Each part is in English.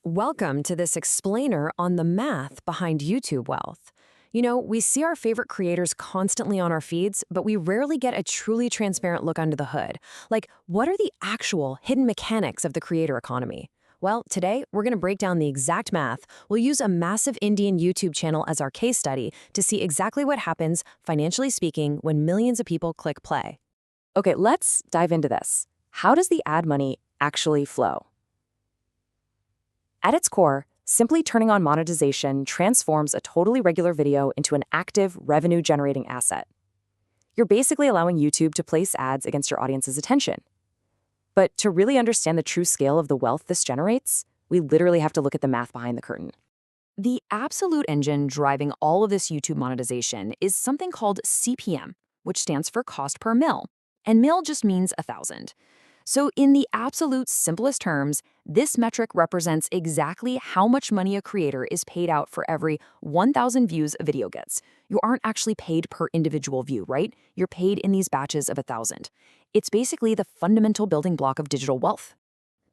Welcome to this explainer on the math behind YouTube wealth. We see our favorite creators constantly on our feeds, but we rarely get a truly transparent look under the hood. Like, what are the actual hidden mechanics of the creator economy? Well, today, we're going to break down the exact math. We'll use a massive Indian YouTube channel as our case study to see exactly what happens, financially speaking, when millions of people click play. Okay, let's dive into this. How does the ad money actually flow? At its core, simply turning on monetization transforms a totally regular video into an active, revenue-generating asset. You're basically allowing YouTube to place ads against your audience's attention. But to really understand the true scale of the wealth this generates, we literally have to look at the math behind the curtain. The absolute engine driving all of this YouTube monetization is something called CPM, which stands for cost per mil. And mil just means 1,000. So in the absolute simplest terms, this metric represents exactly how much money a creator is paid out for every 1,000 views a video gets. You aren't actually paid per individual view, right? You're paid in these batches of 1,000. It's basically the fundamental building block of digital wealth.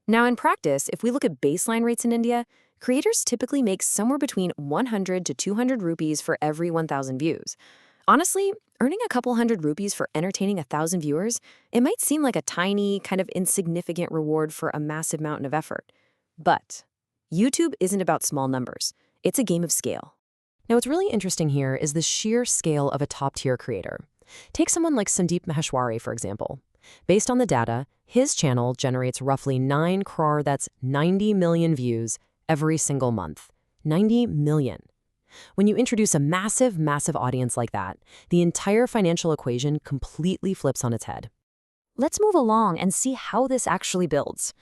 Now in practice, if we look at baseline rates in India, creators typically make somewhere between 100 to 200 rupees for every 1,000 views. Honestly, earning a couple hundred rupees for entertaining 1,000 viewers, it might seem like a tiny, kind of insignificant reward for a massive mountain of effort. But YouTube isn't about small numbers. It's a game of scale. Now, what's really interesting here is the sheer scale of a top-tier creator. Take someone like Sandeep Maheshwari, for example. Based on the data, his channel generates roughly 9 crore, that's 90 million views, every single month. 90 million. When you introduce a massive, massive audience like that, the entire financial equation completely flips on its head. Let's move along and see how this actually builds.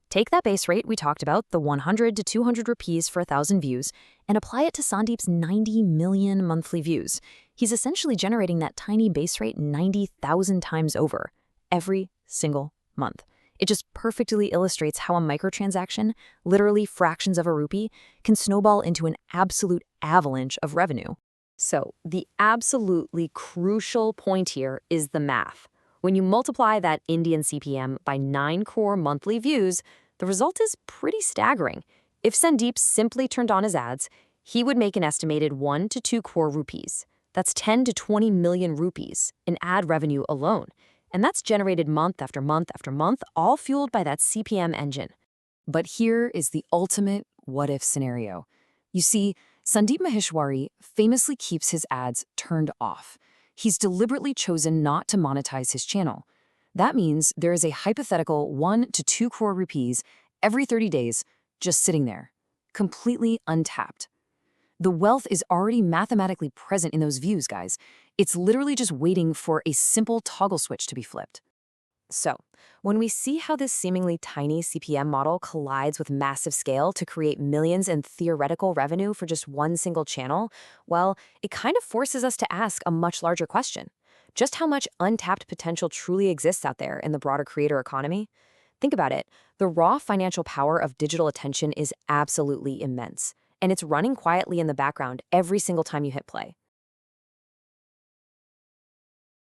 Take that base rate we talked about, the 100 to 200 rupees for 1,000 views, and apply it to Sandeep's 90 million monthly views. He's essentially generating that tiny base rate 90,000 times over, every single month. It just perfectly illustrates how a microtransaction, literally fractions of a rupee, can snowball into an absolute avalanche of revenue. So the absolutely crucial point here is the math. When you multiply that Indian CPM by 9 crore monthly views, the result is pretty staggering. If Sandeep simply turned on his ads, he would make an estimated 1 to 2 crore rupees. That's 10 to 20 million rupees in ad revenue alone. And that's generated month after month after month, all fueled by that CPM engine. But here is the ultimate what-if scenario. You see, Sandeep Maheshwari famously keeps his ads turned off. He's deliberately chosen not to monetize his channel. That means there is a hypothetical 1 to 2 crore rupees every 30 days just sitting there, completely untapped. The wealth is already mathematically present in those views, guys. It's literally just waiting for a simple toggle switch to be flipped. So, when we see how this seemingly tiny CPM model collides with massive scale to create millions in theoretical revenue for just one single channel, well, it kind of forces us to ask a much larger question. Just how much untapped potential truly exists out there in the broader creator economy? Think about it. The raw financial power of digital attention is absolutely immense, and it's running quietly in the background every single time you hit play.